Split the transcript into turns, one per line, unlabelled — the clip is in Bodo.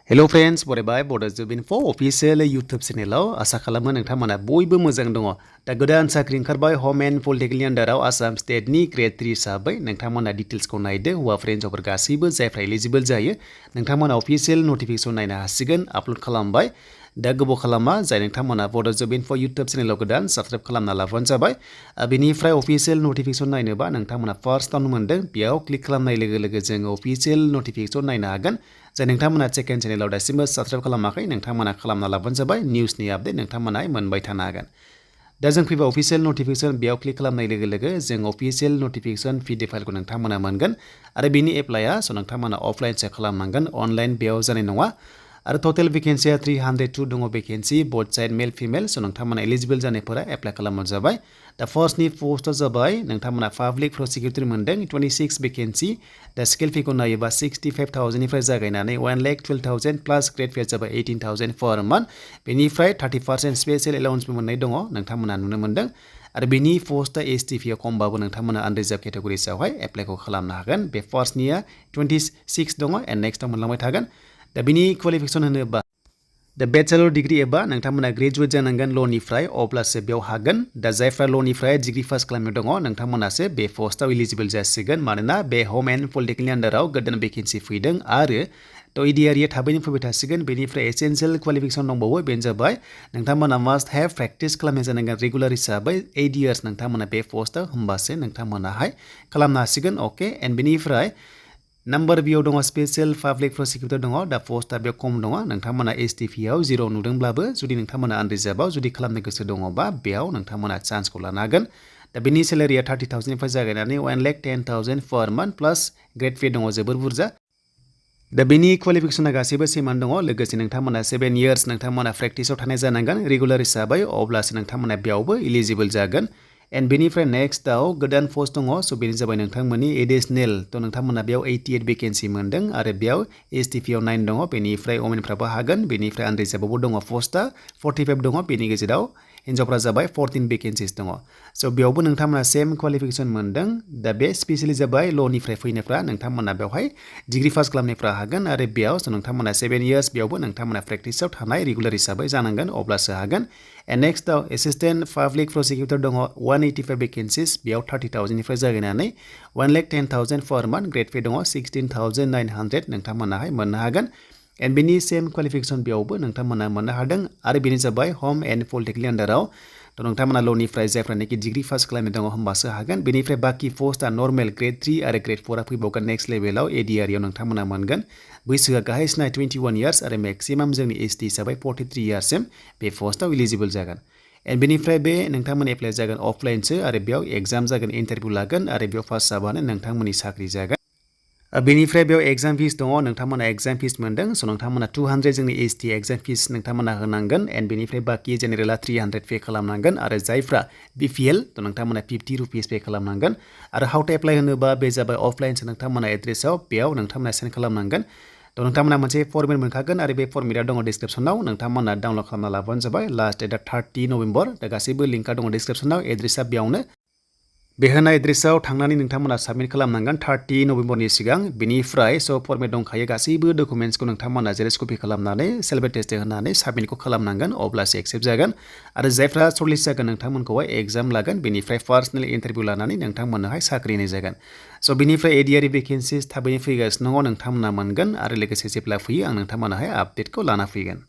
Hello friends, बरायबाय Bodo Info official YouTube channel आसा खालामो नोंथांमोना बयबो मोजां दङ। दा गोदान साख्रि ओंखारबाय Home and Political आन्डाराव आसाम स्टेटनि ग्रेड 3 हिसाबै नोंथांमोना डिटेल्सखौ नायदो हौवाफोर हिनजावफोर गासैबो जायफ्रा एलिजिबल जायो नोंथांमोना अफिशियेल नटिफिकेशन नायनो हासिगोन आपल'ड खालामबाय। दा गोबाव खालामा जाय नोंथांमोना Bodo Info YouTube चेनेलाव गोदान साबस्क्राइब खालामना लाबानो जाबाय। बेनिफ्राय अफिशियेल नटिफिकेशन नायनोबा नोंथांमोना फार्स्टआवनो मोनदों बेयाव क्लिक खालामनाय लोगो लोगो जोङो अफिशियेल नटिफिकेशन नायनो हागोन। जाय नोंथांमोना सेकेन्ड चेनेलाव दासिमबो साबस्क्राइब खालामाखै नोंथांमोना खालामना लाबानो जाबाय निउसनि आपडेट नोंथांमोना मोनबाय थानो हागोन। दा जों फैबा अफिशियेल नटिफिकेशन बेयाव क्लिक खालामनाय लोगो लोगो जों अफिशियेल नटिफिकेशन पिडिएफ फाइलखौ नोंथांमोना मोनगोन आरो बेनि एप्लाइआ नोंथांमोना अफलाइनसो खालामनांगोन अनलाइन बेयाव जानाय नङा। आरो टोटल भेकेन्सिया 302 दङ भेकेन्सि बोथ साइड मेल फिमेल नोंथांमोना एलिजिबल जानायफोरा एप्लाइ खालामबानो जाबाय। दा फार्स्टनि पोस्टआ जाबाय नोंथांमोना पाब्लिक प्रसिकिउटर मोनदों 26 भेकेन्सि। दा स्केल फिखौ नायोबा 65,000 निफ्राय जागायनानै 1,12,000 प्लास ग्रेड पे जाबाय 18,000 पर मान्थ। बेनिफ्राय 30% स्पेशल एलाउन्सबो मोननाय दङ नोंथांमोना नुनो मोनदों। आरो बेनि पोस्टआ एसटिपिआव खमबाबो नोंथांमोना आनरिजार्भ केटेगरिसावहाय एप्लाइखौ खालामनो हागोन। बे फार्स्टनिया 26 दङ एन्ड नेक्स्टआव मोनलांबाय थागोन। दा बिनि क्वालिफिकेशन होनोबा दा बेचलर डिग्री एबा नोंथांमोना ग्रेजुवेट जानांगोन ल'निफ्राय अब्लासो बेयाव हागोन। दा जायफ्रा ल'निफ्राय डिग्री पास खालामनाय दङ नोंथांमोनासो बे पोस्टआव एलिजिबल जासिगोन मानोना बे होम एन्ड पलिटिकेलनि आन्डाराव गोदान भेकेन्सि फैदों आरो थ' इडिआरिया थाबैनो फैबाय थासिगोन। बेनिफ्राय एसेन्सियेल क्वालिफिकेशन दंबावो बेनो जाबाय नोंथांमोना मास्ट हेभ प्रेक्टिस खालामनाय जानांगोन रेगुलार हिसाबै 8 इयार्स नोंथांमोना बे पोस्टआव होमबासो नोंथांमोनाहाय खालामनो हासिगोन अके। एन्ड बेनिफ्राय नाम्बार बियाव दङ स्पेशल पाब्लिक प्रसिकिउटर दङ। दा पोस्टआ बेयाव खम दङ नोंथांमोना एसटिपिआव 0 नुदोंब्लाबो जुदि नोंथांमोना आनरिजार्भआव जुदि खालामनो गोसो दङबा बेयाव नोंथांमोना चान्सखौ लानो हागोन। दा बेनि सेलारिया 30,000 निफ्राय जागायनानै 1,10,000 पर मान्थ प्लास ग्रेड पे दङ जोबोर बुरजा। दा बेनि क्वालिफिकेशना गासैबो सेमानो दङ लोगोसे नोंथांमोना 7 इयार्स नोंथांमोना प्रेक्टिसाव थानाय जानांगोन रेगुलार हिसाबै अब्लासो नोंथांमोना बेयावबो एलिजिबल जागोन। एन्ड बेनिफ्राय नेक्स्टआव गोदान पोस्ट दङ बेनो जाबाय नोंथांमोननि एडिसनेल थ' नोंथांमोना बेयाव 88 भेकेन्सि मोनदों आरो बेयाव एसटिपिआव 9 दङ बेनिफ्राय वमेनफ्राबो हागोन। बेनिफ्राय आनरिजार्भआवबो दङ पोस्टआ 45 दङ बेनि गेजेराव हिन्जावफ्रा जाबाय 14 भेकेन्सिस दङ। स' बेयावबो नोंथांमोना सेम क्वालिफिकेशन मोनदों। दा बे स्पेसियेलि जाबाय ल'निफ्राय फैनायफ्रा नोंथांमोना बेवहाय डिग्री पास खालामनायफ्रा हागोन आरो बेयाव नोंथांमोना 7 इयार्स बेयावबो नोंथांमोना प्रेक्टिसाव थानाय रेगुलार हिसाबै जानांगोन अब्लासो हागोन। एन्ड नेक्स्टआव एसिस्टेन्ट पाब्लिक प्रसिकिउटर दङ 185 भेकेन्सिस बेयाव 30,000 निफ्राय जागायनानै 1,10,000 पर मान्थ ग्रेड पे दङ 16,900 नोंथांमोनाहाय मोननो हागोन। एन्ड बेनि सेम क्वालिफिकेशन बेयावबो नोंथांमोना मोननो हादों आरो बेनो जाबाय होम एन्ड पलिटिकेलनि आन्डाराव थ' नोंथांमोना ल'निफ्राय जायफ्रानोखि डिग्री पास खालामनाय दङ होमबासो हागोन। बेनिफ्राय बाखि पोस्टआ नर्मेल ग्रेड 3 आरो ग्रेड 4आ फैबावगोन नेक्स्ट लेभेलाव एडिआरियाव नोंथांमोना मोनगोन। बैसोआ गाहायसिना 21 इयार्स आरो मेक्सिमाम जोंनि एसटि हिसाबै 43 इयार्ससिम बे पोस्टआव एलिजिबल जागोन। एन्ड बेनिफ्राय बे नोंथांमोन एप्लाइ जागोन अफलाइनसो आरो बेयाव एग्जाम जागोन इन्टारभिउ लागोन आरो बेयाव पास जाबानो नोंथांमोननि साख्रि जागोन। बेनिफ्राय बेयाव एग्जाम फिस दङ नोंथांमोना एग्जाम फिस मोनदों स' नोंथांमोना 200 जोंनि एसटि एग्जाम फिस नोंथांमोना होनांगोन। एन्ड बेनिफ्राय बाखि जेनेरेला 300 पे खालामनांगोन आरो जायफ्रा बिपिएल थ' नोंथांमोना 50 रुपिस पे खालामनांगोन। आरो हाउ टु एप्लाइ होनोबा बे जाबाय अफलाइनसो नोंथांमोना एड्रेसाव बेयाव नोंथांमोना सेन्ड खालामनांगोन। थ' नोंथांमोना मोनसे फर्मेट मोनखागोन आरो बे फर्मेटआ दङ डिसक्रिप्सनाव नोंथांमोना डाउनलड खालामना लाबानो जाबाय। लास्ट डेटआ 30 नभेम्बर दा गासैबो लिंकआ दङ डिसक्रिप्सनाव एड्रेसा बेयावनो। बे होनाय एड्रेसाव थांनानै नोंथांमोना साबमिट खालामनांगोन 30 नभेम्बरनि सिगां। बेनिफ्राय स' फर्मेट दंखायो गासैबो डकुमेन्ट्सखौ नोंथांमोना जेरेक्स कपि खालामनानै सेल्फ एटेस्टेड होनानै साबमिटखौ खालामनांगोन अब्लासो एक्सेप्ट जागोन। आरो जायफ्रा सर्टलिस्ट जागोन नोंथांमोनखौहाय एग्जाम लागोन बेनिफ्राय पार्सनेल इन्टारभिउ लानानै नोंथांमोननोहाय साख्रि होनाय जागोन। स' बेनिफ्राय एडिआरि भेकेन्सिस थाबैनो फैगासिनो दङ नोंथांमोना मोनगोन आरो लोगोसे जेब्ला फैयो आं नोंथांमोनाहाय आपडेटखौ लाना फैगोन।